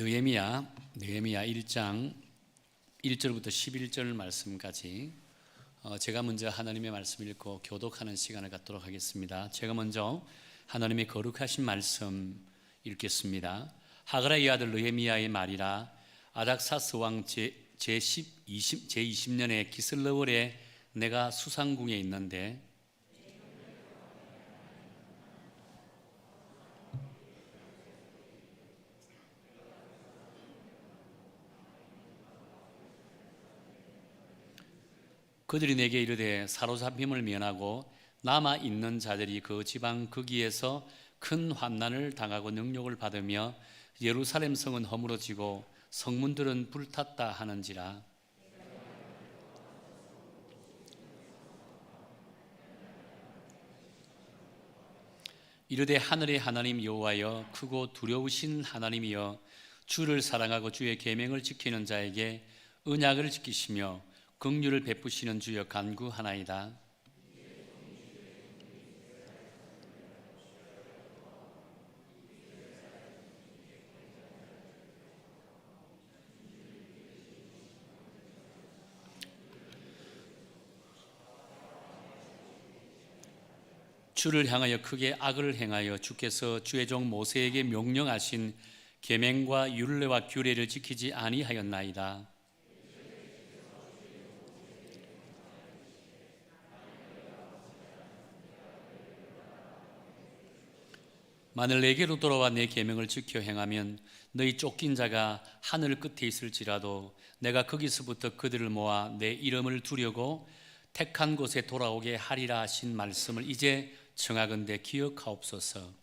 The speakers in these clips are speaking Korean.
느헤미야 1장 1절부터 11절 말씀까지 제가 먼저 하나님의 말씀을 읽고 교독하는 시간을 갖도록 하겠습니다. 제가 먼저 하나님의 거룩하신 말씀 읽겠습니다. 하가라의 아들 느헤미야의 말이라. 아닥사스 왕 제20년에 기슬러월에 내가 수상궁에 있는데 그들이 내게 이르되 사로잡힘을 면하고 남아 있는 자들이 그 지방 거기에서 큰 환난을 당하고 능욕을 받으며 예루살렘 성은 허물어지고 성문들은 불탔다 하는지라. 이르되 하늘의 하나님 여호와여, 크고 두려우신 하나님이여, 주를 사랑하고 주의 계명을 지키는 자에게 언약을 지키시며 긍휼을 베푸시는 주여 간구하나이다. 주를 향하여 크게 악을 행하여 주께서 주의 종 모세에게 명령하신 계명과 율례와 규례를 지키지 아니하였나이다. 만일 내게로 돌아와 내 계명을 지켜 행하면 너희 쫓긴 자가 하늘 끝에 있을지라도 내가 거기서부터 그들을 모아 내 이름을 두려고 택한 곳에 돌아오게 하리라 하신 말씀을 이제 청하건대 기억하옵소서.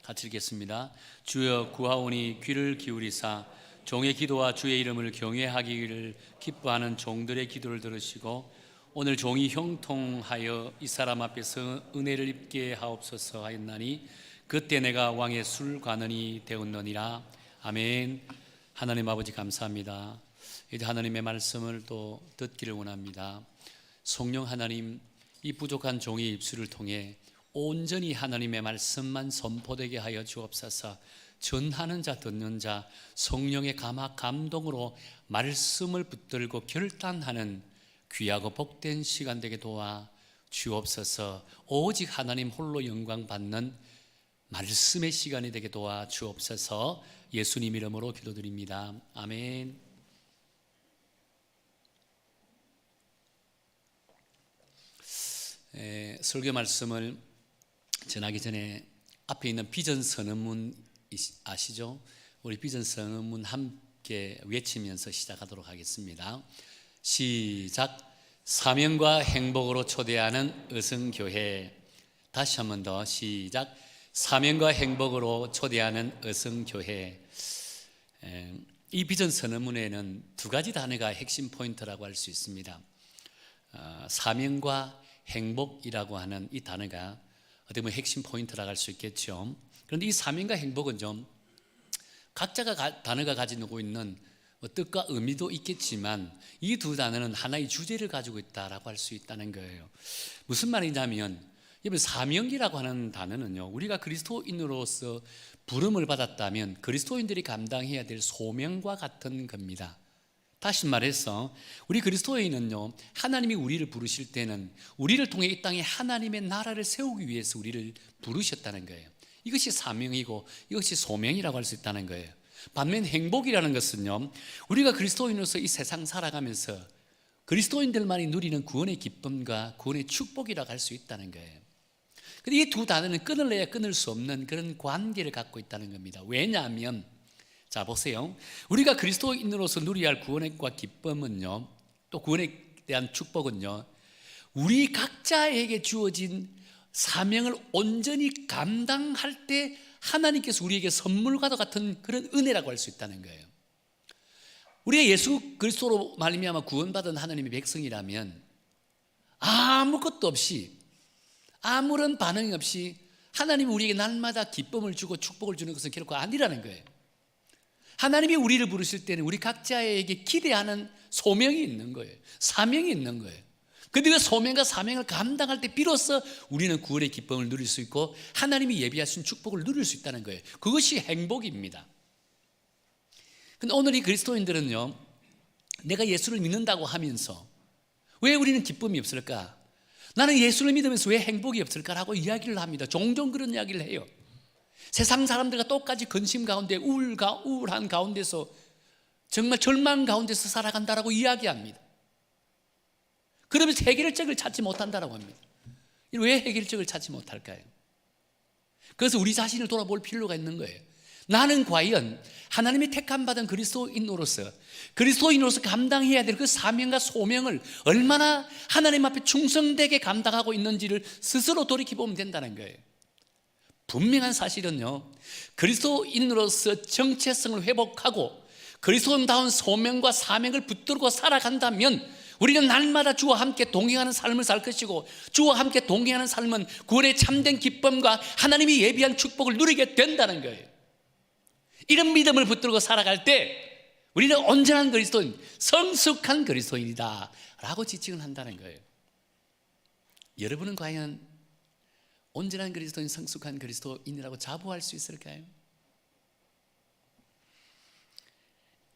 같이 읽겠습니다. 주여 구하오니 귀를 기울이사 종의 기도와 주의 이름을 경외하기를 기뻐하는 종들의 기도를 들으시고 오늘 종이 형통하여 이 사람 앞에서 은혜를 입게 하옵소서 하였나니 그때 내가 왕의 술관원이 되었느니라. 아멘. 하나님 아버지 감사합니다. 이제 하나님의 말씀을 또 듣기를 원합니다. 성령 하나님, 이 부족한 종의 입술을 통해 온전히 하나님의 말씀만 선포되게 하여 주옵소서. 전하는 자 듣는 자 성령의 감동으로 말씀을 붙들고 결단하는 귀하고 복된 시간 되게 도와 주옵소서. 오직 하나님 홀로 영광 받는 말씀의 시간이 되게 도와 주옵소서. 예수님 이름으로 기도드립니다. 아멘. 설교 말씀을 전하기 전에 앞에 있는 비전 선언문 아시죠? 우리 비전 선언문 함께 외치면서 시작하도록 하겠습니다. 시작. 사명과 행복으로 초대하는 의성교회. 다시 한 번 더 시작. 사명과 행복으로 초대하는 의성교회. 이 비전 선언문에는 두 가지 단어가 핵심 포인트라고 할 수 있습니다. 사명과 행복이라고 하는 이 단어가 어떻게 보면 핵심 포인트라고 할 수 있겠죠. 그런데 이 사명과 행복은 좀 각자가 단어가 가지고 있는 뜻과 의미도 있겠지만 이 두 단어는 하나의 주제를 가지고 있다라고 할 수 있다는 거예요. 무슨 말이냐면 이번 사명이라고 하는 단어는요, 우리가 그리스도인으로서 부름을 받았다면 그리스도인들이 감당해야 될 소명과 같은 겁니다. 다시 말해서 우리 그리스도인은요, 하나님이 우리를 부르실 때는 우리를 통해 이 땅에 하나님의 나라를 세우기 위해서 우리를 부르셨다는 거예요. 이것이 사명이고 이것이 소명이라고 할 수 있다는 거예요. 반면 행복이라는 것은요, 우리가 그리스도인으로서 이 세상 살아가면서 그리스도인들만이 누리는 구원의 기쁨과 구원의 축복이라고 할 수 있다는 거예요. 근데 이 두 단어는 끊을래야 끊을 수 없는 그런 관계를 갖고 있다는 겁니다. 왜냐하면 자 보세요, 우리가 그리스도인으로서 누려야 할 구원과 기쁨은요, 또 구원에 대한 축복은요, 우리 각자에게 주어진 사명을 온전히 감당할 때 하나님께서 우리에게 선물과도 같은 그런 은혜라고 할 수 있다는 거예요. 우리가 예수 그리스도로 말미암아 구원받은 하나님의 백성이라면 아무것도 없이 아무런 반응이 없이 하나님이 우리에게 날마다 기쁨을 주고 축복을 주는 것은 결코 아니라는 거예요. 하나님이 우리를 부르실 때는 우리 각자에게 기대하는 소명이 있는 거예요. 사명이 있는 거예요. 근데 그 소명과 사명을 감당할 때 비로소 우리는 구원의 기쁨을 누릴 수 있고 하나님이 예비하신 축복을 누릴 수 있다는 거예요. 그것이 행복입니다. 근데 오늘 이 그리스도인들은요, 내가 예수를 믿는다고 하면서 왜 우리는 기쁨이 없을까? 나는 예수를 믿으면서 왜 행복이 없을까라고 이야기를 합니다. 종종 그런 이야기를 해요. 세상 사람들과 똑같이 근심 가운데 우울한 가운데서 정말 절망 가운데서 살아간다라고 이야기합니다. 그러면서 해결책을 찾지 못한다라고 합니다. 왜 해결책을 찾지 못할까요? 그래서 우리 자신을 돌아볼 필요가 있는 거예요. 나는 과연 하나님의 택함 받은 그리스도인으로서 감당해야 될 그 사명과 소명을 얼마나 하나님 앞에 충성되게 감당하고 있는지를 스스로 돌이켜보면 된다는 거예요. 분명한 사실은요, 그리스도인으로서 정체성을 회복하고 그리스도인다운 소명과 사명을 붙들고 살아간다면 우리는 날마다 주와 함께 동행하는 삶을 살 것이고, 주와 함께 동행하는 삶은 구원의 참된 기쁨과 하나님이 예비한 축복을 누리게 된다는 거예요. 이런 믿음을 붙들고 살아갈 때 우리는 온전한 그리스도인, 성숙한 그리스도인이다 라고 지칭을 한다는 거예요. 여러분은 과연 온전한 그리스도인, 성숙한 그리스도인이라고 자부할 수 있을까요?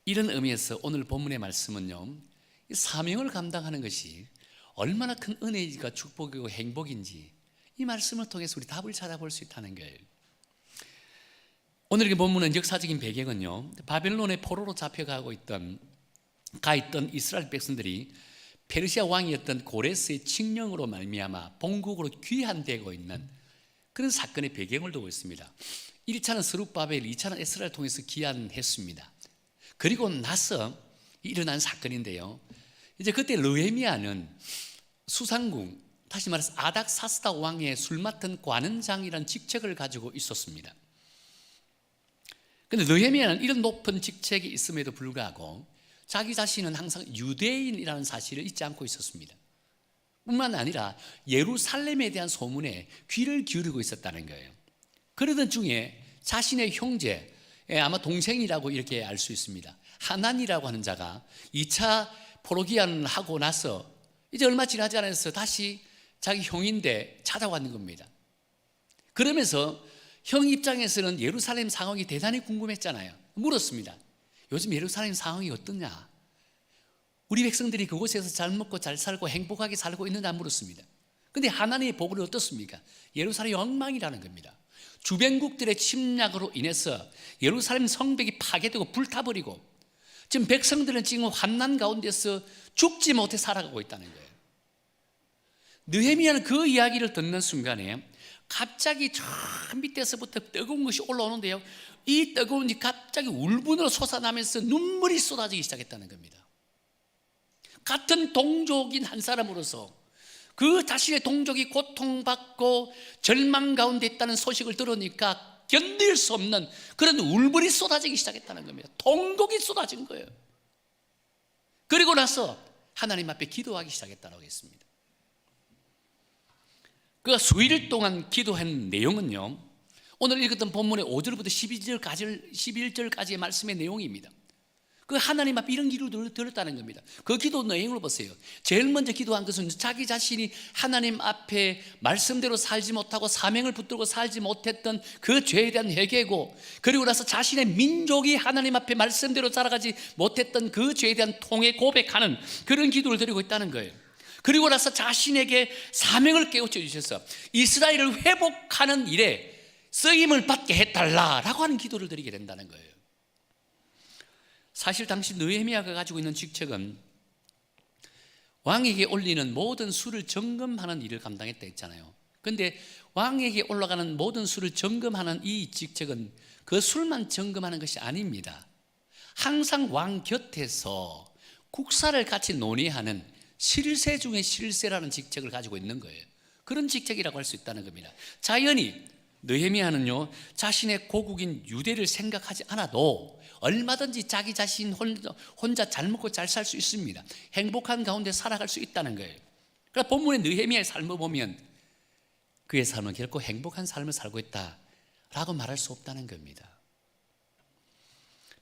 이런 의미에서 오늘 본문의 말씀은요, 사명을 감당하는 것이 얼마나 큰 은혜이고 축복이고 행복인지 이 말씀을 통해서 우리 답을 찾아볼 수 있다는 거예요. 오늘 이 본문은 역사적인 배경은요, 바벨론의 포로로 잡혀가고 있던 이스라엘 백성들이 페르시아 왕이었던 고레스의 칙령으로 말미암아 본국으로 귀환되고 있는 그런 사건의 배경을 두고 있습니다. 1차는 스룹바벨, 2차는 에스라를 통해서 귀환했습니다. 그리고 나서 일어난 사건인데요, 이제 그때 느헤미야는 수상궁, 다시 말해서 아닥사스다 왕의 술 맡은 관원장이라는 직책을 가지고 있었습니다. 그런데 느헤미야는 이런 높은 직책이 있음에도 불구하고 자기 자신은 항상 유대인이라는 사실을 잊지 않고 있었습니다. 뿐만 아니라 예루살렘에 대한 소문에 귀를 기울이고 있었다는 거예요. 그러던 중에 자신의 형제, 아마 동생이라고 이렇게 알 수 있습니다, 하난이라고 하는 자가 2차 포로기환을 하고 나서 이제 얼마 지나지 않아서 다시 자기 형인데 찾아왔는 겁니다. 그러면서 형 입장에서는 예루살렘 상황이 대단히 궁금했잖아요. 물었습니다. 요즘 예루살렘 상황이 어떠냐? 우리 백성들이 그곳에서 잘 먹고 잘 살고 행복하게 살고 있느냐 물었습니다. 그런데 하나님의 보고는 어떻습니까? 예루살렘이 엉망이라는 겁니다. 주변국들의 침략으로 인해서 예루살렘 성벽이 파괴되고 불타버리고 지금 백성들은 지금 환난 가운데서 죽지 못해 살아가고 있다는 거예요. 느헤미야는 그 이야기를 듣는 순간에 갑자기 저 밑에서부터 뜨거운 것이 올라오는데요, 이 뜨거운 것이 갑자기 울분으로 솟아나면서 눈물이 쏟아지기 시작했다는 겁니다. 같은 동족인 한 사람으로서 그 자신의 동족이 고통받고 절망 가운데 있다는 소식을 들으니까 견딜 수 없는 그런 울분이 쏟아지기 시작했다는 겁니다. 통곡이 쏟아진 거예요. 그리고 나서 하나님 앞에 기도하기 시작했다고 했습니다. 그가 수일 동안 기도한 내용은요, 오늘 읽었던 본문의 5절부터 11절까지의 말씀의 내용입니다. 그 하나님 앞에 이런 기도를 들었다는 겁니다. 그 기도 내용을 보세요. 제일 먼저 기도한 것은 자기 자신이 하나님 앞에 말씀대로 살지 못하고 사명을 붙들고 살지 못했던 그 죄에 대한 회개고, 그리고 나서 자신의 민족이 하나님 앞에 말씀대로 살아가지 못했던 그 죄에 대한 통회 고백하는 그런 기도를 드리고 있다는 거예요. 그리고 나서 자신에게 사명을 깨우쳐 주셔서 이스라엘을 회복하는 일에 쓰임을 받게 해달라라고 하는 기도를 드리게 된다는 거예요. 사실 당시 느헤미야가 가지고 있는 직책은 왕에게 올리는 모든 수를 점검하는 일을 감당했다 했잖아요. 그런데 왕에게 올라가는 모든 수를 점검하는 이 직책은 그 술만 점검하는 것이 아닙니다. 항상 왕 곁에서 국사를 같이 논의하는 실세 중에 실세라는 직책을 가지고 있는 거예요. 그런 직책이라고 할 수 있다는 겁니다. 자연히 느헤미야는요, 자신의 고국인 유대를 생각하지 않아도 얼마든지 자기 자신 혼자 잘 먹고 잘 살 수 있습니다. 행복한 가운데 살아갈 수 있다는 거예요. 그러니까 본문의 느헤미야의 삶을 보면 그의 삶은 결코 행복한 삶을 살고 있다라고 말할 수 없다는 겁니다.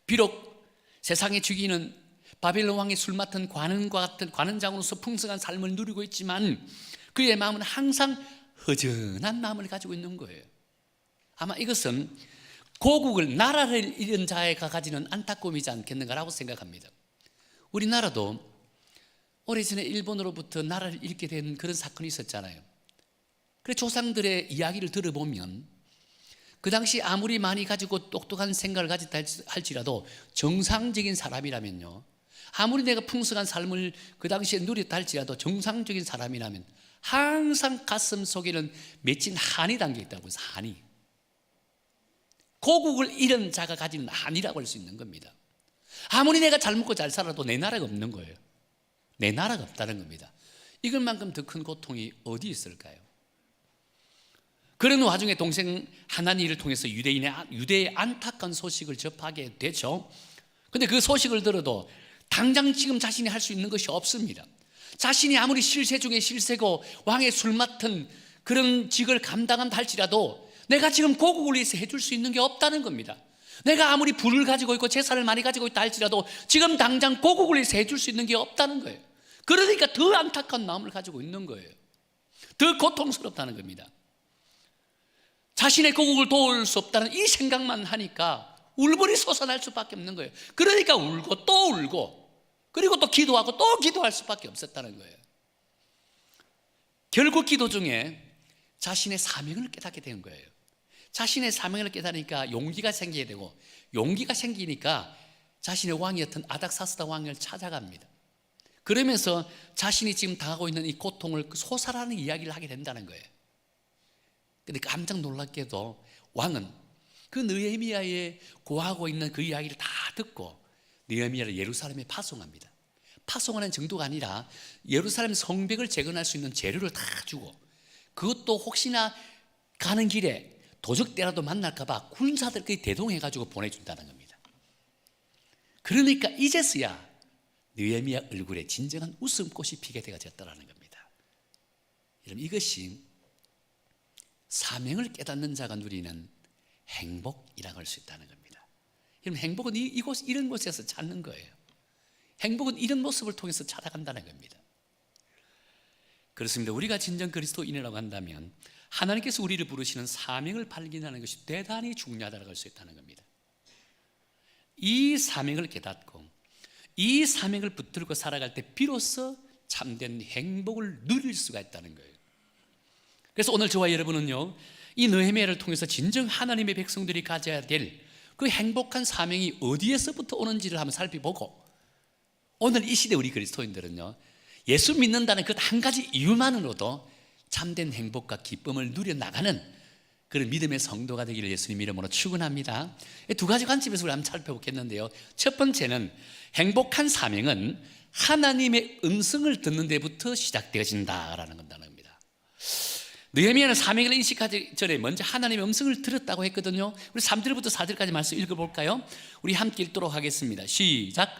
비록 세상에 죽이는 바벨론 왕의 술 맡은 관원장으로서 풍성한 삶을 누리고 있지만 그의 마음은 항상 허전한 마음을 가지고 있는 거예요. 아마 이것은 고국을 나라를 잃은 자가 가지는 안타까움이지 않겠는가라고 생각합니다. 우리나라도 오래전에 일본으로부터 나라를 잃게 된 그런 사건이 있었잖아요. 그래서 조상들의 이야기를 들어보면 그 당시 아무리 많이 가지고 똑똑한 생각을 가졌다 할지라도 정상적인 사람이라면요, 아무리 내가 풍성한 삶을 그 당시에 누렸다 할지라도 정상적인 사람이라면 항상 가슴 속에는 맺힌 한이 담겨 있다고 해서 한이, 고국을 잃은 자가 가지는 한이라고 할 수 있는 겁니다. 아무리 내가 잘 먹고 잘 살아도 내 나라가 없는 거예요. 내 나라가 없다는 겁니다. 이것만큼 더 큰 고통이 어디 있을까요? 그런 와중에 동생 하나니를 통해서 유대의 안타까운 소식을 접하게 되죠. 그런데 그 소식을 들어도 당장 지금 자신이 할 수 있는 것이 없습니다. 자신이 아무리 실세 중에 실세고 왕의 술 맡은 그런 직을 감당한다 할지라도 내가 지금 고국을 위해서 해줄 수 있는 게 없다는 겁니다. 내가 아무리 부를 가지고 있고 재산을 많이 가지고 있다 할지라도 지금 당장 고국을 위해서 해줄 수 있는 게 없다는 거예요. 그러니까 더 안타까운 마음을 가지고 있는 거예요. 더 고통스럽다는 겁니다. 자신의 고국을 도울 수 없다는 이 생각만 하니까 울분이 솟아날 수밖에 없는 거예요. 그러니까 울고 또 울고 그리고 또 기도하고 또 기도할 수밖에 없었다는 거예요. 결국 기도 중에 자신의 사명을 깨닫게 된 거예요. 자신의 사명을 깨달으니까 용기가 생기게 되고, 용기가 생기니까 자신의 왕이었던 아닥사스다 왕을 찾아갑니다. 그러면서 자신이 지금 당하고 있는 이 고통을 소설하는 이야기를 하게 된다는 거예요. 근데 깜짝 놀랍게도 왕은 그 느헤미야의 고하고 있는 그 이야기를 다 듣고 느헤미야를 예루살렘에 파송합니다. 파송하는 정도가 아니라 예루살렘 성벽을 재건할 수 있는 재료를 다 주고, 그것도 혹시나 가는 길에 도적대라도 만날까 봐 군사들끼리 대동해가지고 보내준다는 겁니다. 그러니까 이제서야 느헤미야 얼굴에 진정한 웃음꽃이 피게 되어졌다는 겁니다. 여러분, 이것이 사명을 깨닫는 자가 누리는 행복이라고 할 수 있다는 겁니다. 여러분, 행복은 이런 곳에서 찾는 거예요. 행복은 이런 모습을 통해서 찾아간다는 겁니다. 그렇습니다. 우리가 진정 그리스도인이라고 한다면 하나님께서 우리를 부르시는 사명을 발견하는 것이 대단히 중요하다고 할 수 있다는 겁니다. 이 사명을 깨닫고 이 사명을 붙들고 살아갈 때 비로소 참된 행복을 누릴 수가 있다는 거예요. 그래서 오늘 저와 여러분은요, 이 느헤미야를 통해서 진정 하나님의 백성들이 가져야 될 그 행복한 사명이 어디에서부터 오는지를 한번 살펴보고, 오늘 이 시대 우리 그리스도인들은요, 예수 믿는다는 그 한 가지 이유만으로도 참된 행복과 기쁨을 누려나가는 그런 믿음의 성도가 되기를 예수님 이름으로 축원합니다. 두 가지 관점에서 우리 한번 살펴보겠는데요, 첫 번째는 행복한 사명은 하나님의 음성을 듣는 데부터 시작되어진다라는 겁니다. 느헤미야는 사명을 인식하기 전에 먼저 하나님의 음성을 들었다고 했거든요. 우리 3절부터 4절까지 말씀 읽어볼까요? 우리 함께 읽도록 하겠습니다. 시작.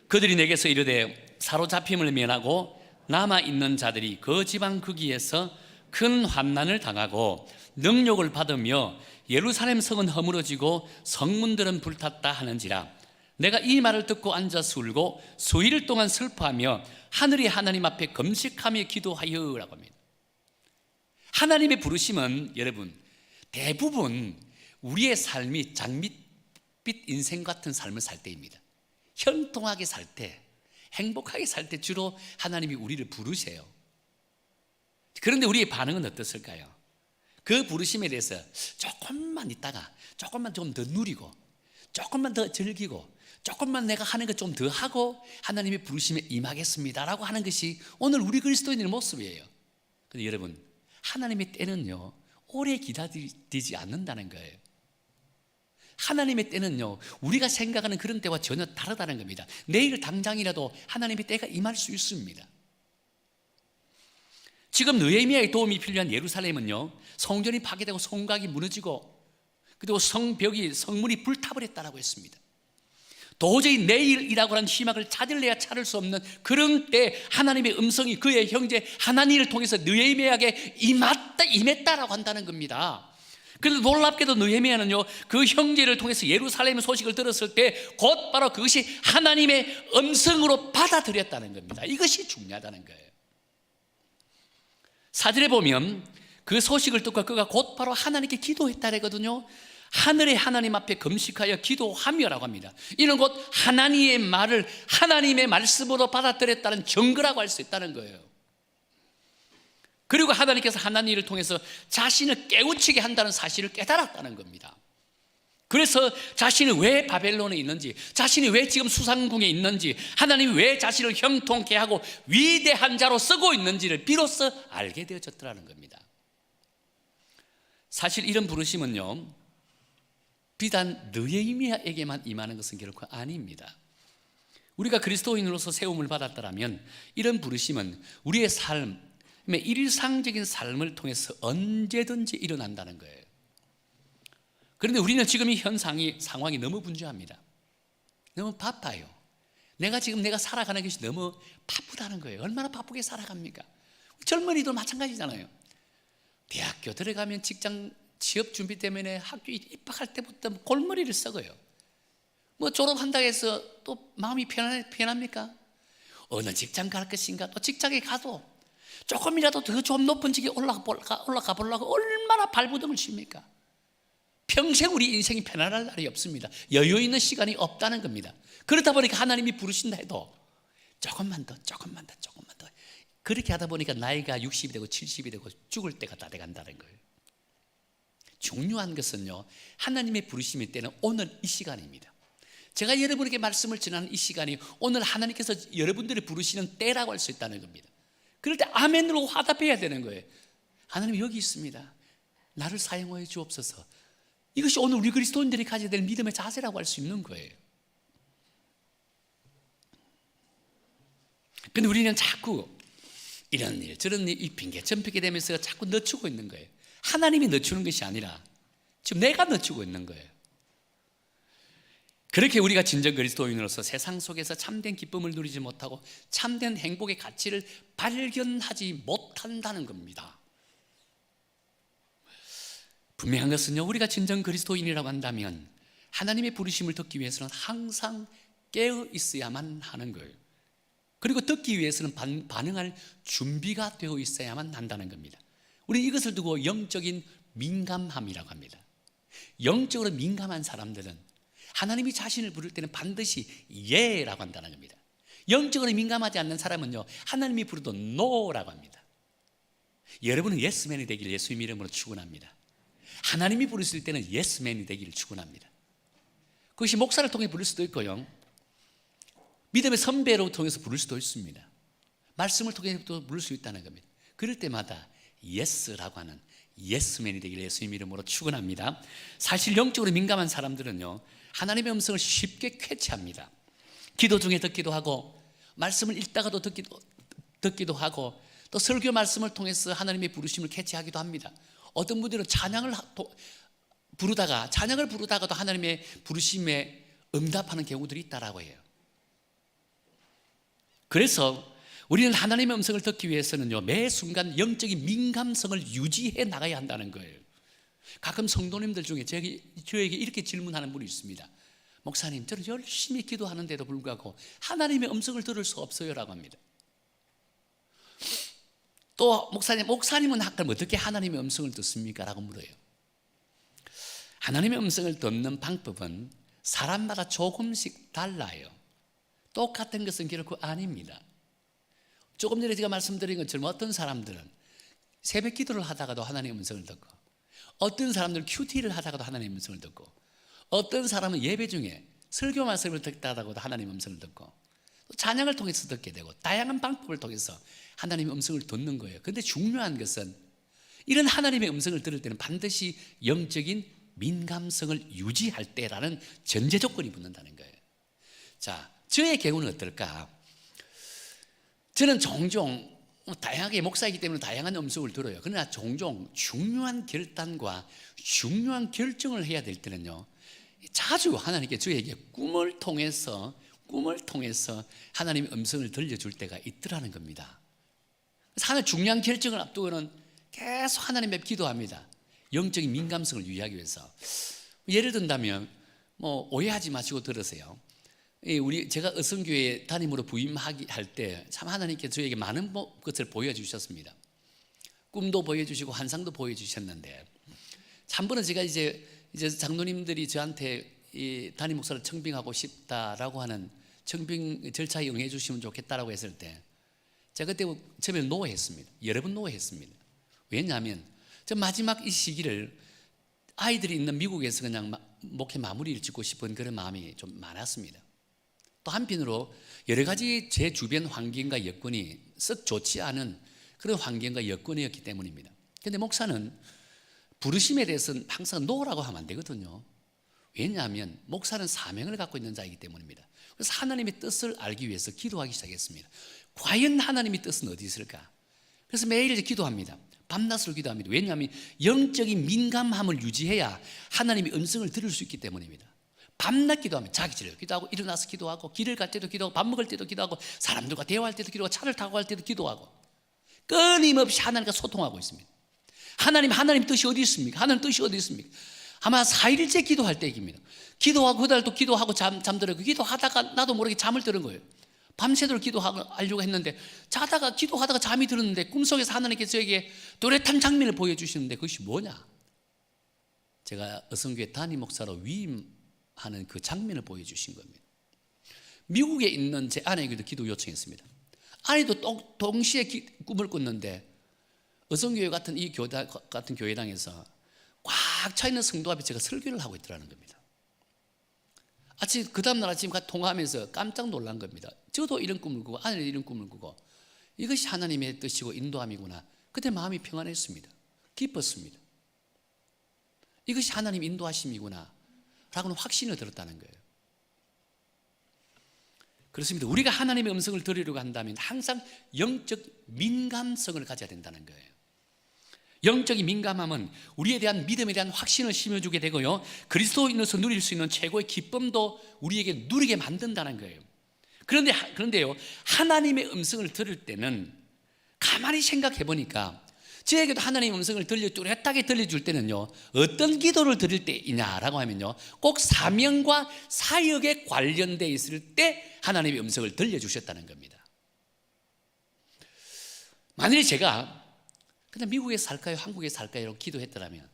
그들이 내게서 이르되 사로잡힘을 면하고 남아있는 자들이 그 지방 거기에서 큰 환난을 당하고 능욕을 받으며 예루살렘 성은 허물어지고 성문들은 불탔다 하는지라. 내가 이 말을 듣고 앉아서 울고 수일 동안 슬퍼하며 하늘의 하나님 앞에 금식하며 기도하여라고 합니다. 하나님의 부르심은 여러분 대부분 우리의 삶이 장밋빛 인생 같은 삶을 살 때입니다. 형통하게 살 때, 행복하게 살 때 주로 하나님이 우리를 부르세요. 그런데 우리의 반응은 어떻을까요? 그 부르심에 대해서 조금만 있다가 조금만 좀 더 누리고 조금만 더 즐기고 조금만 내가 하는 것 좀 더 하고 하나님의 부르심에 임하겠습니다라고 하는 것이 오늘 우리 그리스도인의 모습이에요. 그런데 여러분, 하나님의 때는요 오래 기다리지 않는다는 거예요. 하나님의 때는요 우리가 생각하는 그런 때와 전혀 다르다는 겁니다. 내일 당장이라도 하나님의 때가 임할 수 있습니다. 지금 느헤미야의 도움이 필요한 예루살렘은요, 성전이 파괴되고 성곽이 무너지고 그리고 성문이 불타버렸다라고 했습니다. 도저히 내일이라고 하는 희망을 찾을래야 찾을 수 없는 그런 때 하나님의 음성이 그의 형제 하나니를 통해서 느헤미야에게 임했다라고 한다는 겁니다. 그런데 놀랍게도 느헤미야는요, 그 형제를 통해서 예루살렘 소식을 들었을 때 곧바로 그것이 하나님의 음성으로 받아들였다는 겁니다. 이것이 중요하다는 거예요. 사절에 보면 그 소식을 듣고 그가 곧바로 하나님께 기도했다거든요. 하늘의 하나님 앞에 금식하여 기도하며라고 합니다. 이는 곧 하나님의 말을 하나님의 말씀으로 받아들였다는 증거라고 할 수 있다는 거예요. 그리고 하나님께서 하나님 일을 통해서 자신을 깨우치게 한다는 사실을 깨달았다는 겁니다. 그래서 자신이 왜 바벨론에 있는지, 자신이 왜 지금 수상궁에 있는지, 하나님이 왜 자신을 형통케 하고 위대한 자로 쓰고 있는지를 비로소 알게 되어졌더라는 겁니다. 사실 이런 부르심은요, 비단 느헤미야에게만 임하는 것은 결코 아닙니다. 우리가 그리스도인으로서 세움을 받았다면 이런 부르심은 우리의 삶의 일상적인 삶을 통해서 언제든지 일어난다는 거예요. 그런데 우리는 지금 이 상황이 너무 분주합니다. 너무 바빠요. 내가 살아가는 것이 너무 바쁘다는 거예요. 얼마나 바쁘게 살아갑니까? 젊은이도 마찬가지잖아요. 대학교 들어가면 직장 취업 준비 때문에 학교 입학할 때부터 골머리를 썩어요. 졸업한다고 해서 또 마음이 편합니까? 어느 직장 갈 것인가? 또 직장에 가도 조금이라도 더 좀 높은 직에 올라가 보려고 얼마나 발버둥을 칩니까? 평생 우리 인생이 편안할 날이 없습니다. 여유 있는 시간이 없다는 겁니다. 그렇다 보니까 하나님이 부르신다 해도 조금만 더 그렇게 하다 보니까 나이가 60이 되고 70이 되고 죽을 때가 다 돼간다는 거예요. 중요한 것은요, 하나님의 부르심일 때는 오늘 이 시간입니다. 제가 여러분에게 말씀을 전하는 이 시간이 오늘 하나님께서 여러분들을 부르시는 때라고 할 수 있다는 겁니다. 그럴 때 아멘으로 화답해야 되는 거예요. 하나님 여기 있습니다. 나를 사용하여 주옵소서. 이것이 오늘 우리 그리스도인들이 가져야 될 믿음의 자세라고 할 수 있는 거예요. 그런데 우리는 자꾸 이런 일 저런 일 핑계 점핑계 되면서 자꾸 늦추고 있는 거예요. 하나님이 늦추는 것이 아니라 지금 내가 늦추고 있는 거예요. 그렇게 우리가 진정 그리스도인으로서 세상 속에서 참된 기쁨을 누리지 못하고 참된 행복의 가치를 발견하지 못한다는 겁니다. 분명한 것은요, 우리가 진정 그리스도인이라고 한다면 하나님의 부르심을 듣기 위해서는 항상 깨어 있어야만 하는 거예요. 그리고 듣기 위해서는 반응할 준비가 되어 있어야만 한다는 겁니다. 우리 이것을 두고 영적인 민감함이라고 합니다. 영적으로 민감한 사람들은 하나님이 자신을 부를 때는 반드시 예라고 한다는 겁니다. 영적으로 민감하지 않는 사람은요, 하나님이 부르도 노라고 합니다. 여러분은 예스맨이 되기를 예수님 이름으로 축원합니다. 하나님이 부르실 때는 예스맨이 되기를 축원합니다. 그것이 목사를 통해 부를 수도 있고요, 믿음의 선배로 통해서 부를 수도 있습니다. 말씀을 통해 또 부를 수 있다는 겁니다. 그럴 때마다 예스라고 하는 예스맨이 되기를 예수님 이름으로 축원합니다. 사실 영적으로 민감한 사람들은요, 하나님의 음성을 쉽게 캐치합니다. 기도 중에 듣기도 하고, 말씀을 읽다가도 듣기도 하고, 또 설교 말씀을 통해서 하나님의 부르심을 캐치하기도 합니다. 어떤 분들은 찬양을 부르다가도 하나님의 부르심에 응답하는 경우들이 있다라고 해요. 그래서 우리는 하나님의 음성을 듣기 위해서는요, 매 순간 영적인 민감성을 유지해 나가야 한다는 거예요. 가끔 성도님들 중에 저에게 이렇게 질문하는 분이 있습니다. 목사님, 저는 열심히 기도하는데도 불구하고 하나님의 음성을 들을 수 없어요 라고 합니다. 또 목사님은 그럼 어떻게 하나님의 음성을 듣습니까? 라고 물어요. 하나님의 음성을 듣는 방법은 사람마다 조금씩 달라요. 똑같은 것은 결코 아닙니다. 조금 전에 제가 말씀드린 것처럼 어떤 사람들은 새벽 기도를 하다가도 하나님의 음성을 듣고, 어떤 사람들은 큐티를 하다가도 하나님의 음성을 듣고, 어떤 사람은 예배 중에 설교 말씀을 듣다가도 하나님의 음성을 듣고, 또 찬양을 통해서 듣게 되고, 다양한 방법을 통해서 하나님의 음성을 듣는 거예요. 그런데 중요한 것은 이런 하나님의 음성을 들을 때는 반드시 영적인 민감성을 유지할 때라는 전제 조건이 붙는다는 거예요. 자, 저의 경우는 어떨까? 저는 종종 다양하게 목사이기 때문에 다양한 음성을 들어요. 그러나 종종 중요한 결단과 중요한 결정을 해야 될 때는요, 자주 하나님께 저에게 꿈을 통해서 하나님의 음성을 들려줄 때가 있더라는 겁니다. 그래서 하나님 중요한 결정을 앞두고는 계속 하나님 앞에 기도합니다. 영적인 민감성을 유지하기 위해서. 예를 든다면 오해하지 마시고 들으세요. 제가 어성교회 담임으로 부임할 때 참 하나님께서 저에게 많은 것을 보여주셨습니다. 꿈도 보여주시고 환상도 보여주셨는데, 한 번은 제가 이제 장로님들이 저한테 이 담임 목사를 청빙하고 싶다라고 하는 청빙 절차에 응해 주시면 좋겠다라고 했을 때, 제가 그때 처음에 노했습니다. 여러 번 노했습니다. 왜냐하면 저 마지막 이 시기를 아이들이 있는 미국에서 그냥 목회 마무리를 짓고 싶은 그런 마음이 좀 많았습니다. 또 한편으로 여러 가지 제 주변 환경과 여건이 썩 좋지 않은 그런 환경과 여건이었기 때문입니다. 그런데 목사는 부르심에 대해서는 항상 노라고 하면 안 되거든요. 왜냐하면 목사는 사명을 갖고 있는 자이기 때문입니다. 그래서 하나님의 뜻을 알기 위해서 기도하기 시작했습니다. 과연 하나님의 뜻은 어디 있을까? 그래서 매일 기도합니다. 밤낮으로 기도합니다. 왜냐하면 영적인 민감함을 유지해야 하나님의 음성을 들을 수 있기 때문입니다. 밤낮 기도하면 자기 전에 기도하고, 일어나서 기도하고, 길을 갈 때도 기도하고, 밥 먹을 때도 기도하고, 사람들과 대화할 때도 기도하고, 차를 타고 갈 때도 기도하고, 끊임없이 하나님과 소통하고 있습니다. 하나님 뜻이 어디 있습니까? 하나님 뜻이 어디 있습니까? 아마 4일째 기도할 때입니다. 기도하고 그날도 기도하고 잠들었고, 기도하다가 나도 모르게 잠을 드는 거예요. 밤새도록 기도하려고 했는데, 자다가 기도하다가 잠이 들었는데 꿈속에서 하나님께서 저에게 또렷한 장면을 보여주시는데, 그것이 뭐냐? 제가 어성교회 담임 목사로 위임하는 그 장면을 보여주신 겁니다. 미국에 있는 제 아내에게도 기도 요청했습니다. 아내도 동시에 꿈을 꿨는데, 어성교회 같은 이 같은 교회당에서 꽉 차 있는 성도 앞에 제가 설교를 하고 있더라는 겁니다. 그 다음날 아침 같이 통화하면서 깜짝 놀란 겁니다. 저도 이런 꿈을 꾸고 아내도 이런 꿈을 꾸고, 이것이 하나님의 뜻이고 인도함이구나. 그때 마음이 평안했습니다. 기뻤습니다. 이것이 하나님 인도하심이구나 라고는 확신을 들었다는 거예요. 그렇습니다. 우리가 하나님의 음성을 들으려고 한다면 항상 영적 민감성을 가져야 된다는 거예요. 영적인 민감함은 우리에 대한 믿음에 대한 확신을 심어주게 되고요, 그리스도인으로서 누릴 수 있는 최고의 기쁨도 우리에게 누리게 만든다는 거예요. 그런데요, 하나님의 음성을 들을 때는 가만히 생각해 보니까, 저에게도 하나님의 음성을 뚜렷하게 들려줄 때는요, 어떤 기도를 드릴 때이냐라고 하면요, 꼭 사명과 사역에 관련되어 있을 때 하나님의 음성을 들려주셨다는 겁니다. 만일에 제가 그냥 미국에 살까요, 한국에 살까요? 기도했더라면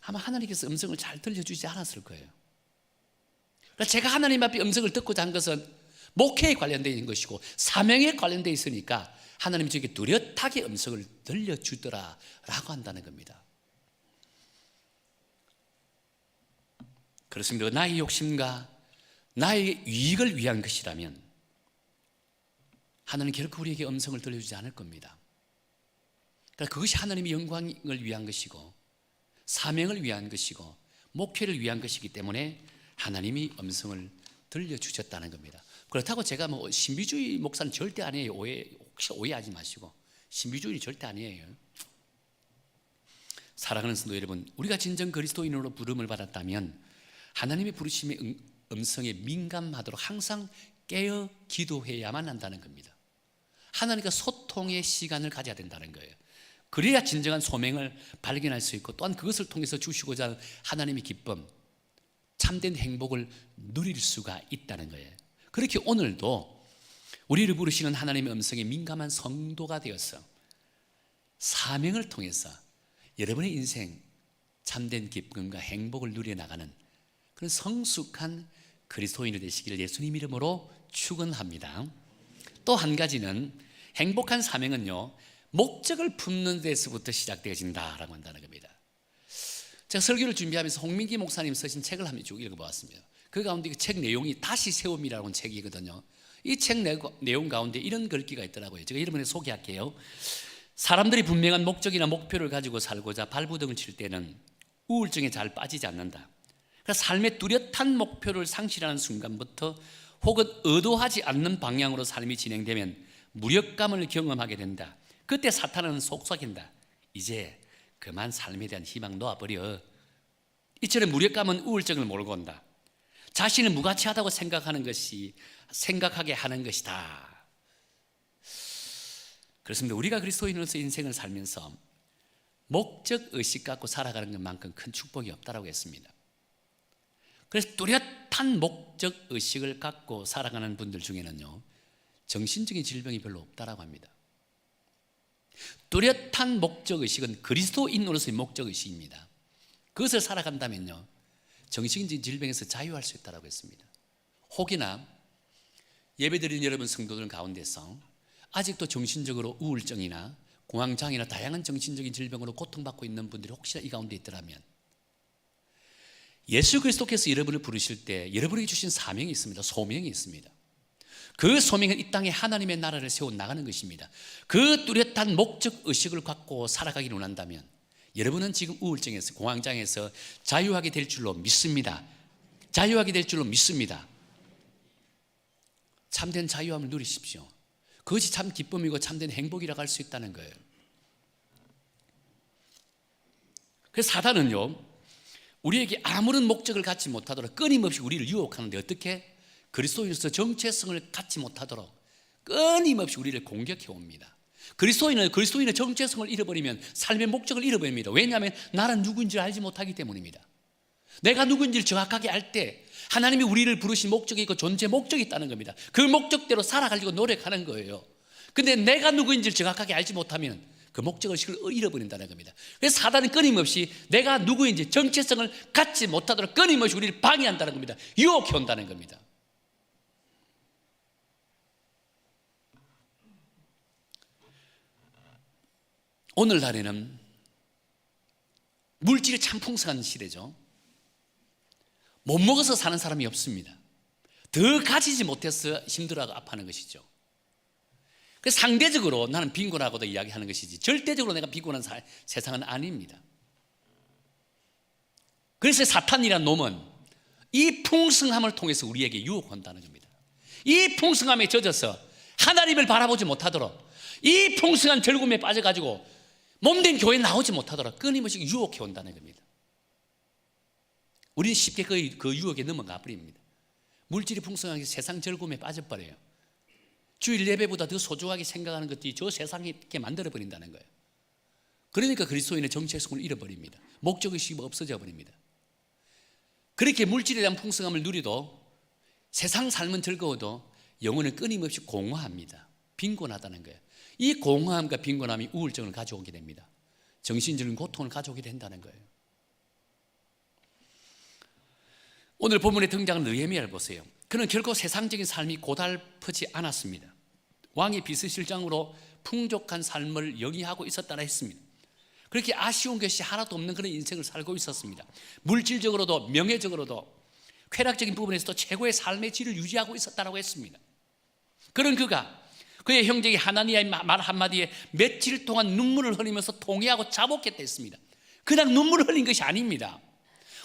아마 하나님께서 음성을 잘 들려주지 않았을 거예요. 그러니까 제가 하나님 앞에 음성을 듣고자 한 것은 목회에 관련되어 있는 것이고 사명에 관련되어 있으니까 하나님이 저에게 뚜렷하게 음성을 들려주더라라고 한다는 겁니다. 그렇습니다. 나의 욕심과 나의 유익을 위한 것이라면 하나님 결코 우리에게 음성을 들려주지 않을 겁니다. 그러니까 그것이 하나님의 영광을 위한 것이고 사명을 위한 것이고 목회를 위한 것이기 때문에 하나님이 음성을 들려주셨다는 겁니다. 그렇다고 제가 신비주의 목사는 절대 아니에요. 혹시 오해하지 마시고, 신비주의 절대 아니에요. 사랑하는 성도 여러분, 우리가 진정 그리스도인으로 부름을 받았다면 하나님의 부르심의 음성에 민감하도록 항상 깨어 기도해야만 한다는 겁니다. 하나님과 소통의 시간을 가져야 된다는 거예요. 그래야 진정한 소명을 발견할 수 있고, 또한 그것을 통해서 주시고자 하는 하나님의 기쁨, 참된 행복을 누릴 수가 있다는 거예요. 그렇게 오늘도 우리를 부르시는 하나님의 음성에 민감한 성도가 되어서 사명을 통해서 여러분의 인생 참된 기쁨과 행복을 누려나가는 그런 성숙한 그리스도인이 되시기를 예수님 이름으로 축원합니다. 또 한 가지는, 행복한 사명은요, 목적을 품는 데서부터 시작되어진다라고 한다는 겁니다. 제가 설교를 준비하면서 홍민기 목사님 쓰신 책을 한번 쭉 읽어보았습니다. 그 가운데 그 책 내용이 다시 세움이라는 책이거든요. 이 책 내용 가운데 이런 글귀가 있더라고요. 제가 여러분에게 소개할게요. 사람들이 분명한 목적이나 목표를 가지고 살고자 발부둥을 칠 때는 우울증에 잘 빠지지 않는다. 그러니까 삶의 뚜렷한 목표를 상실하는 순간부터 혹은 의도하지 않는 방향으로 삶이 진행되면 무력감을 경험하게 된다. 그때 사탄은 속삭인다. 이제 그만 삶에 대한 희망 놓아버려. 이처럼 무력감은 우울증을 몰고 온다. 자신을 무가치하다고 생각하게 하는 것이다. 그렇습니다. 우리가 그리스도인으로서 인생을 살면서 목적 의식 갖고 살아가는 것만큼 큰 축복이 없다라고 했습니다. 그래서 뚜렷한 목적 의식을 갖고 살아가는 분들 중에는요, 정신적인 질병이 별로 없다라고 합니다. 뚜렷한 목적 의식은 그리스도인으로서의 목적 의식입니다. 그것을 살아간다면요, 정신적인 질병에서 자유할 수 있다라고 했습니다. 혹이나 예배드리는 여러분 성도들 가운데서 아직도 정신적으로 우울증이나 공황장애나 다양한 정신적인 질병으로 고통받고 있는 분들이 혹시나 이 가운데 있더라면, 예수 그리스도께서 여러분을 부르실 때 여러분에게 주신 사명이 있습니다. 소명이 있습니다. 그 소명은 이 땅에 하나님의 나라를 세워나가는 것입니다. 그 뚜렷한 목적 의식을 갖고 살아가기를 원한다면 여러분은 지금 우울증에서, 공황장애에서 자유하게 될 줄로 믿습니다. 자유하게 될 줄로 믿습니다. 참된 자유함을 누리십시오. 그것이 참 기쁨이고 참된 행복이라고 할 수 있다는 거예요. 그래서 사단은요, 우리에게 아무런 목적을 갖지 못하도록 끊임없이 우리를 유혹하는데, 어떻게? 그리스도인으로서 정체성을 갖지 못하도록 끊임없이 우리를 공격해 옵니다. 그리스도인의 정체성을 잃어버리면 삶의 목적을 잃어버립니다. 왜냐하면 나는 누구인지 알지 못하기 때문입니다. 내가 누구인지를 정확하게 알 때 하나님이 우리를 부르신 목적이 있고 존재 목적이 있다는 겁니다. 그 목적대로 살아가려고 노력하는 거예요. 근데 내가 누구인지를 정확하게 알지 못하면 그 목적의식을 잃어버린다는 겁니다. 그래서 사단은 끊임없이 내가 누구인지 정체성을 갖지 못하도록 끊임없이 우리를 방해한다는 겁니다. 유혹해 온다는 겁니다. 오늘날에는 물질이 참 풍성한 시대죠. 못 먹어서 사는 사람이 없습니다. 더 가지지 못해서 힘들어하고 아파하는 것이죠. 그래서 상대적으로 나는 빈곤하고도 이야기하는 것이지 절대적으로 내가 빈곤한 세상은 아닙니다. 그래서 사탄이라는 놈은 이 풍성함을 통해서 우리에게 유혹한다는 겁니다. 이 풍성함에 젖어서 하나님을 바라보지 못하도록, 이 풍성한 즐거움에 빠져가지고 몸된 교회에 나오지 못하도록 끊임없이 유혹해 온다는 겁니다. 우리는 쉽게 그 유혹에 넘어가 버립니다. 물질이 풍성하게 세상 즐거움에 빠져버려요. 주일 예배보다 더 소중하게 생각하는 것들이 저 세상에 있게 만들어버린다는 거예요. 그러니까 그리스도인의 정체성을 잃어버립니다. 목적의식이 없어져 버립니다. 그렇게 물질에 대한 풍성함을 누리도 세상 삶은 즐거워도 영혼은 끊임없이 공허합니다. 빈곤하다는 거예요. 이 공허함과 빈곤함이 우울증을 가져오게 됩니다. 정신적인 고통을 가져오게 된다는 거예요. 오늘 본문에 등장하는 느헤미야를 보세요. 그는 결코 세상적인 삶이 고달프지 않았습니다. 왕의 비서실장으로 풍족한 삶을 영위하고 있었다라 했습니다. 그렇게 아쉬운 것이 하나도 없는 그런 인생을 살고 있었습니다. 물질적으로도 명예적으로도 쾌락적인 부분에서도 최고의 삶의 질을 유지하고 있었다고 했습니다. 그런 그의 형제인 하나니아의 말 한마디에 며칠 동안 눈물을 흘리면서 통회하고 자복했다 했습니다. 그냥 눈물을 흘린 것이 아닙니다.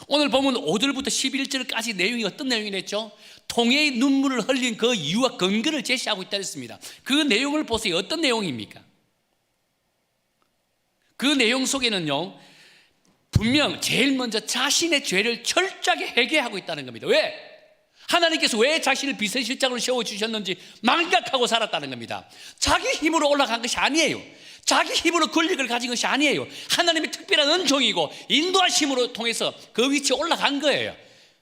오늘 보면 5절부터 11절까지 내용이 어떤 내용이랬죠? 통회의 눈물을 흘린 그 이유와 근거를 제시하고 있다 했습니다. 그 내용을 보세요. 어떤 내용입니까? 그 내용 속에는요, 분명 제일 먼저 자신의 죄를 철저하게 회개하고 있다는 겁니다. 왜? 하나님께서 왜 자신을 비서실장으로 세워주셨는지 망각하고 살았다는 겁니다. 자기 힘으로 올라간 것이 아니에요. 자기 힘으로 권력을 가진 것이 아니에요. 하나님의 특별한 은총이고 인도하심으로 통해서 그 위치에 올라간 거예요.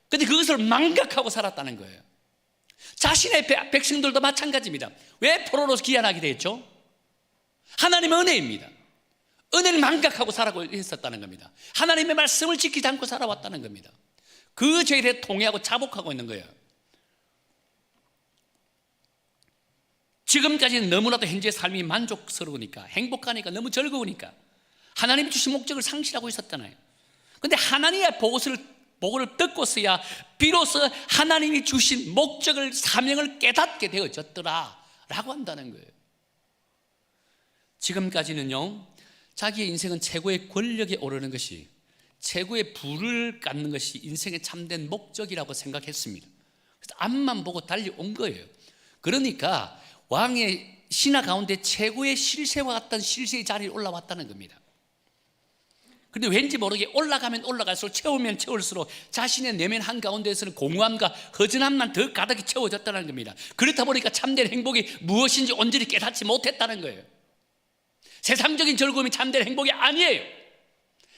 그런데 그것을 망각하고 살았다는 거예요. 자신의 백성들도 마찬가지입니다. 왜 포로로서 귀환하게 됐죠? 하나님의 은혜입니다. 은혜를 망각하고 살아고 있었다는 겁니다. 하나님의 말씀을 지키지 않고 살아왔다는 겁니다. 그 죄에 대해 통회하고 자복하고 있는 거예요. 지금까지는 너무나도 현재 삶이 만족스러우니까, 행복하니까, 너무 즐거우니까 하나님이 주신 목적을 상실하고 있었잖아요. 그런데 하나님의 보고를 듣고서야 비로소 하나님이 주신 목적을, 사명을 깨닫게 되어졌더라 라고 한다는 거예요. 지금까지는요, 자기의 인생은 최고의 권력에 오르는 것이, 최고의 부를 갖는 것이 인생의 참된 목적이라고 생각했습니다. 그래서 앞만 보고 달려온 거예요. 그러니까 왕의 신하 가운데 최고의 실세와 같은 실세의 자리에 올라왔다는 겁니다. 그런데 왠지 모르게 올라가면 올라갈수록, 채우면 채울수록 자신의 내면 한가운데에서는 공허함과 허전함만 더 가득히 채워졌다는 겁니다. 그렇다 보니까 참된 행복이 무엇인지 온전히 깨닫지 못했다는 거예요. 세상적인 즐거움이 참된 행복이 아니에요.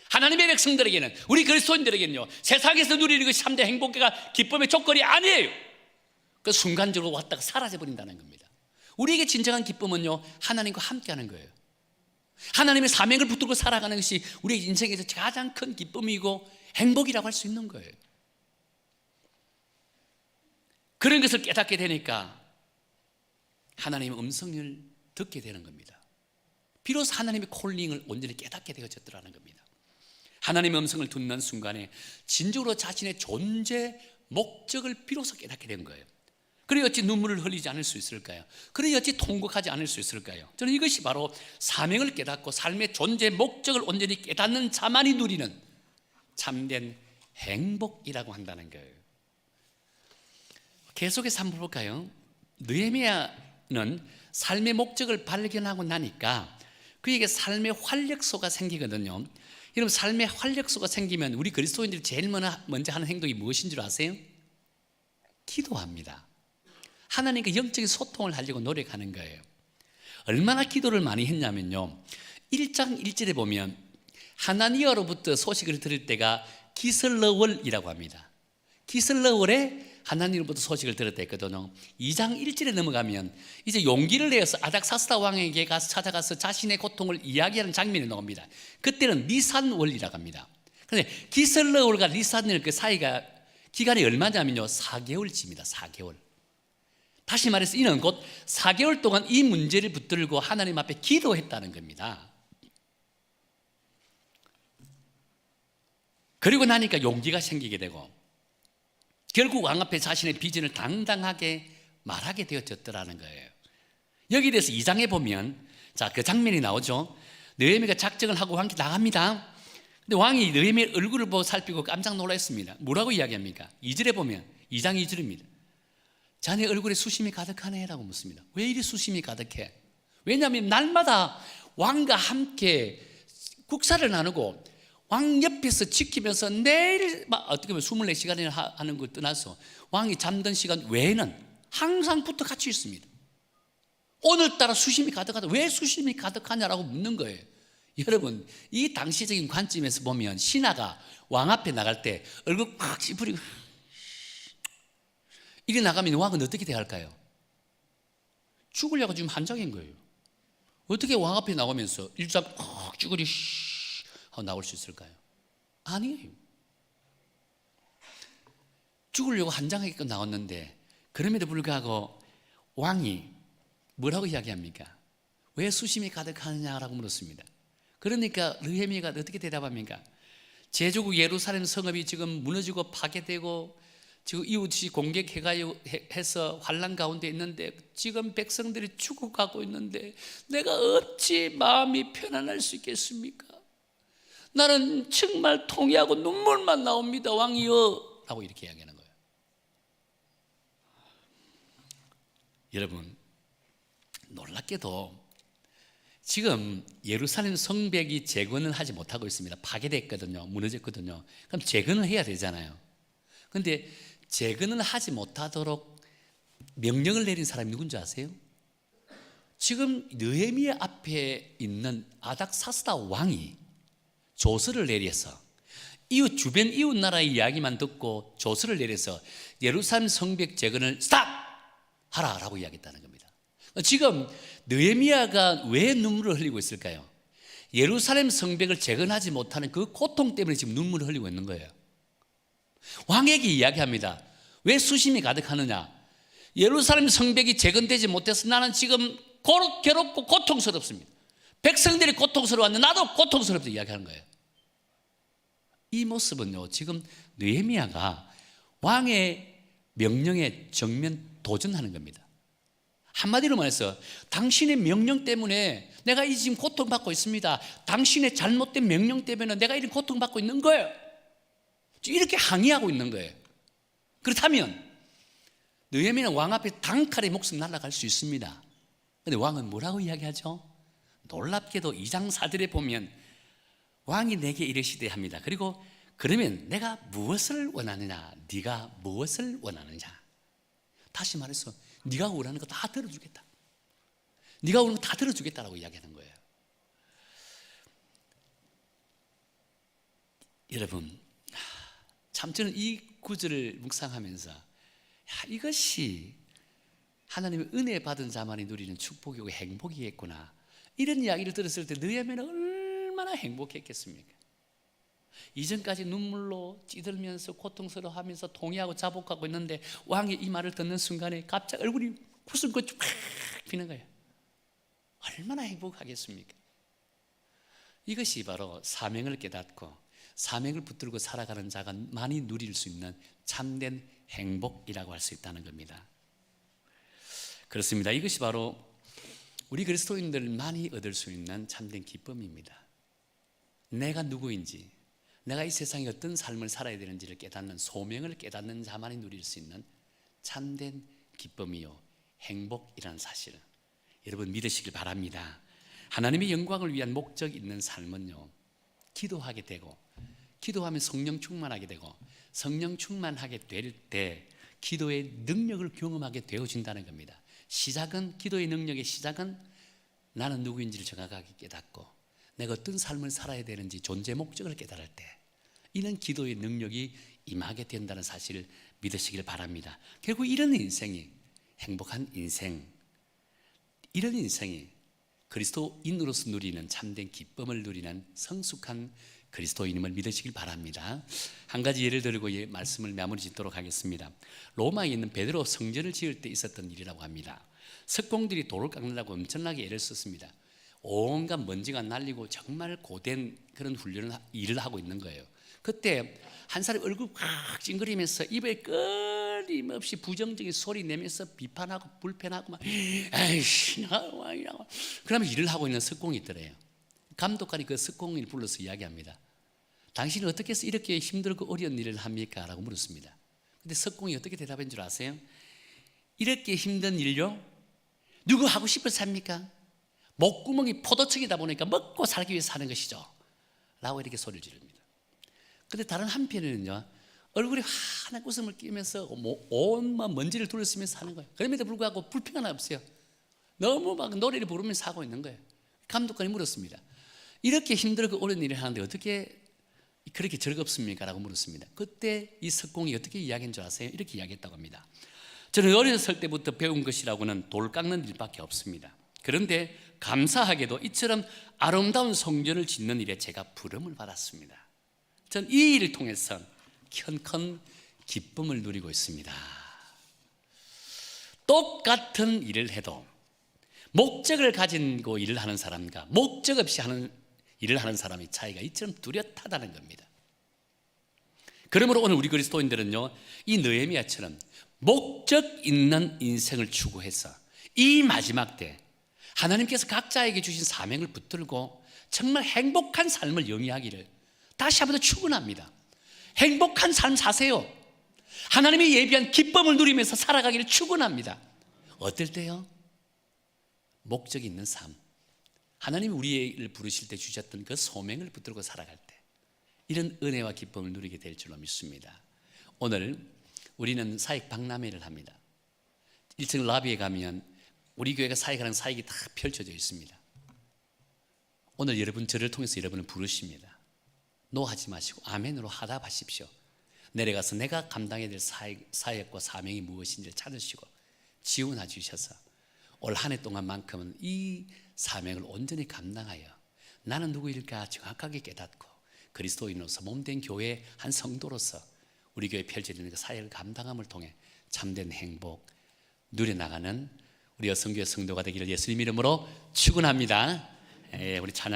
하나님의 백성들에게는, 우리 그리스도인들에게는요, 세상에서 누리는 것이 3대 행복과 기쁨의 조건이 아니에요. 그 순간적으로 왔다가 사라져버린다는 겁니다. 우리에게 진정한 기쁨은요, 하나님과 함께하는 거예요. 하나님의 사명을 붙들고 살아가는 것이 우리 인생에서 가장 큰 기쁨이고 행복이라고 할 수 있는 거예요. 그런 것을 깨닫게 되니까 하나님의 음성을 듣게 되는 겁니다. 비로소 하나님의 콜링을 온전히 깨닫게 되어졌더라는 겁니다. 하나님의 음성을 듣는 순간에 진정으로 자신의 존재 목적을 비로소 깨닫게 된 거예요. 그래 어찌 눈물을 흘리지 않을 수 있을까요? 그래 어찌 통곡하지 않을 수 있을까요? 저는 이것이 바로 사명을 깨닫고 삶의 존재 목적을 온전히 깨닫는 자만이 누리는 참된 행복이라고 한다는 거예요. 계속해서 한번 볼까요? 느헤미야는 삶의 목적을 발견하고 나니까 그에게 삶의 활력소가 생기거든요. 여러분, 삶의 활력소가 생기면 우리 그리스도인들이 제일 먼저 하는 행동이 무엇인 줄 아세요? 기도합니다. 하나님과 영적인 소통을 하려고 노력하는 거예요. 얼마나 기도를 많이 했냐면요, 1장 1절에 보면 하나니아로부터 소식을 들을 때가 기슬러월이라고 합니다. 기슬러월에 하나님으로부터 소식을 들었다 했거든요. 2장 1절에 넘어가면 이제 용기를 내어서 아닥사스다 왕에게 가서 찾아가서 자신의 고통을 이야기하는 장면이 나옵니다. 그때는 니산월이라고 합니다. 그런데 기슬러월과 니산월 그 사이가 기간이 얼마냐면요, 4개월치입니다. 4개월. 다시 말해서 이는 곧 4개월 동안 이 문제를 붙들고 하나님 앞에 기도했다는 겁니다. 그리고 나니까 용기가 생기게 되고 결국 왕 앞에 자신의 비전을 당당하게 말하게 되어졌더라는 거예요. 여기에 대해서 2장에 보면 그 장면이 나오죠. 느헤미야가 작정을 하고 왕께 나갑니다. 근데 왕이 느헤미야의 얼굴을 보고 살피고 깜짝 놀랐습니다. 뭐라고 이야기합니까? 2절에 보면 2장 2절입니다. 자네 얼굴에 수심이 가득하네 라고 묻습니다. 왜 이리 수심이 가득해? 왜냐하면 날마다 왕과 함께 국사를 나누고 왕 옆에서 지키면서 매일 어떻게 보면 24시간이나 하는 걸 떠나서 왕이 잠든 시간 외에는 항상 붙어 같이 있습니다. 오늘따라 수심이 가득하다. 왜 수심이 가득하냐라고 묻는 거예요. 여러분, 이 당시적인 관점에서 보면 신하가 왕 앞에 나갈 때 얼굴 팍 찌푸리고 이리 나가면 왕은 어떻게 대할까요? 죽으려고 지금 한장인 거예요. 어떻게 왕 앞에 나오면서 일장 팍 쭈그리 하고 나올 수 있을까요? 아니에요. 죽으려고 한장하게끔 나왔는데 그럼에도 불구하고 왕이 뭐라고 이야기합니까? 왜 수심이 가득하느냐라고 물었습니다. 그러니까 느헤미야가 어떻게 대답합니까? 제조국 예루살렘 성읍이 지금 무너지고 파괴되고 지금 이웃이 공격해서 환난 가운데 있는데 지금 백성들이 죽어가고 있는데 내가 어찌 마음이 편안할 수 있겠습니까? 나는 정말 통해하고 눈물만 나옵니다, 왕이여 라고 이렇게 이야기하는 거예요. 여러분, 놀랍게도 지금 예루살렘 성벽이 재건을 하지 못하고 있습니다. 파괴됐거든요. 무너졌거든요. 그럼 재건을 해야 되잖아요. 그런데 재건을 하지 못하도록 명령을 내린 사람이 누군지 아세요? 지금 느헤미야 앞에 있는 아닥사스다 왕이 조서를 내려서 이웃 주변 이웃 나라의 이야기만 듣고 조서를 내려서 예루살렘 성벽 재건을 스탑 하라라고 이야기했다는 겁니다. 지금 느헤미야가 왜 눈물을 흘리고 있을까요? 예루살렘 성벽을 재건하지 못하는 그 고통 때문에 지금 눈물을 흘리고 있는 거예요. 왕에게 이야기합니다. 왜 수심이 가득하느냐? 예루살렘 성벽이 재건되지 못해서 나는 지금 괴롭고 고통스럽습니다. 백성들이 고통스러웠는데 나도 고통스럽다 이야기하는 거예요. 이 모습은요, 지금 느헤미야가 왕의 명령에 정면 도전하는 겁니다. 한마디로 말해서 당신의 명령 때문에 내가 이 지금 고통받고 있습니다. 당신의 잘못된 명령 때문에 내가 이런 고통받고 있는 거예요. 이렇게 항의하고 있는 거예요. 그렇다면 느헤미야는 왕 앞에 단칼에 목숨 날아갈 수 있습니다. 그런데 왕은 뭐라고 이야기하죠? 놀랍게도 2장 4절에 보면 왕이 내게 이르시되 합니다. 그리고 그러면 내가 무엇을 원하느냐? 네가 무엇을 원하느냐? 다시 말해서 네가 원하는 거 다 들어주겠다. 네가 원하는 거 다 들어주겠다라고 이야기하는 거예요. 여러분, 참 저는 이 구절을 묵상하면서 이것이 하나님의 은혜 받은 자만이 누리는 축복이고 행복이겠구나, 이런 이야기를 들었을 때 느헤미야는 얼마나 행복했겠습니까? 이전까지 눈물로 찌들면서 고통스러워하면서 통회하고 자복하고 있는데 왕의 이 말을 듣는 순간에 갑자기 얼굴이 웃음꽃이 팍 피는 거예요. 얼마나 행복하겠습니까? 이것이 바로 사명을 깨닫고 사명을 붙들고 살아가는 자가 많이 누릴 수 있는 참된 행복이라고 할 수 있다는 겁니다. 그렇습니다. 이것이 바로 우리 그리스도인들 많이 얻을 수 있는 참된 기쁨입니다. 내가 누구인지, 내가 이 세상에 어떤 삶을 살아야 되는지를 깨닫는, 소명을 깨닫는 자만이 누릴 수 있는 참된 기쁨이요 행복이라는 사실을 여러분 믿으시길 바랍니다. 하나님의 영광을 위한 목적 있는 삶은요, 기도하게 되고, 기도하면 성령 충만하게 되고, 성령 충만하게 될 때 기도의 능력을 경험하게 되어진다는 겁니다. 시작은, 기도의 능력의 시작은 나는 누구인지를 정확하게 깨닫고 내가 어떤 삶을 살아야 되는지 존재 목적을 깨달을 때 이는 기도의 능력이 임하게 된다는 사실을 믿으시길 바랍니다. 결국 이런 인생이 행복한 인생, 이런 인생이 그리스도인으로서 누리는 참된 기쁨을 누리는 성숙한 그리스도인임을 믿으시길 바랍니다. 한 가지 예를 들고 이 말씀을 마무리 짓도록 하겠습니다. 로마에 있는 베드로 성전을 지을 때 있었던 일이라고 합니다. 석공들이 돌을 깎느라고 엄청나게 애를 썼습니다. 온갖 먼지가 날리고 정말 고된 그런 일을 하고 있는 거예요. 그때 한 사람이 얼굴 꽉 찡그리면서 입에 끊임없이 부정적인 소리 내면서 비판하고 불편하고 막 에이씨 나와 이라고 그러면 일을 하고 있는 석공이 있더래요. 감독관이 그 석공을 불러서 이야기합니다. 당신은 어떻게 해서 이렇게 힘들고 어려운 일을 합니까? 라고 물었습니다. 근데 석공이 어떻게 대답한 줄 아세요? 이렇게 힘든 일요? 누구 하고 싶어서 합니까? 목구멍이 포도청이다 보니까 먹고 살기 위해서 하는 것이죠 라고 이렇게 소리를 지릅니다. 근데 다른 한편에는요, 얼굴에 환한 웃음을 띄면서 온몸 먼지를 둘러쓰면서 하는 거예요. 그럼에도 불구하고 불평은 없어요. 너무 막 노래를 부르면서 하고 있는 거예요. 감독관이 물었습니다. 이렇게 힘들고 어려운 일을 하는데 어떻게 그렇게 즐겁습니까? 라고 물었습니다. 그때 이 석공이 어떻게 이야기한 줄 아세요? 이렇게 이야기했다고 합니다. 저는 어렸을 때부터 배운 것이라고는 돌 깎는 일밖에 없습니다. 그런데 감사하게도 이처럼 아름다운 성전을 짓는 일에 제가 부름을 받았습니다. 전 이 일을 통해서 큰 기쁨을 누리고 있습니다. 똑같은 일을 해도 목적을 가지고 일을 하는 사람과 목적 없이 일을 하는 사람의 차이가 이처럼 뚜렷하다는 겁니다. 그러므로 오늘 우리 그리스도인들은요, 이 느헤미야처럼 목적 있는 인생을 추구해서 이 마지막 때 하나님께서 각자에게 주신 사명을 붙들고 정말 행복한 삶을 영위하기를 다시 한번 더 축원합니다. 행복한 삶 사세요. 하나님이 예비한 기쁨을 누리면서 살아가기를 축원합니다. 어떨 때요? 목적이 있는 삶, 하나님이 우리를 부르실 때 주셨던 그 소명을 붙들고 살아갈 때 이런 은혜와 기쁨을 누리게 될 줄로 믿습니다. 오늘 우리는 사역 박람회를 합니다. 1층 라비에 가면 우리 교회가 사역하는 사역이 다 펼쳐져 있습니다. 오늘 여러분, 저를 통해서 여러분을 부르십니다. 노하지 마시고 아멘으로 하답하십시오. 내려가서 내가 감당해야 될 사역과 사명이 무엇인지를 찾으시고 지원해 주셔서 올 한 해 동안만큼은 이 사명을 온전히 감당하여 나는 누구일까 정확하게 깨닫고 그리스도인으로서 몸된 교회의 한 성도로서 우리 교회에 펼쳐지는 그 사역을 감당함을 통해 참된 행복 누려나가는 우리 여성교회 성도가 되기를 예수님 이름으로 축원합니다. 우리 찬양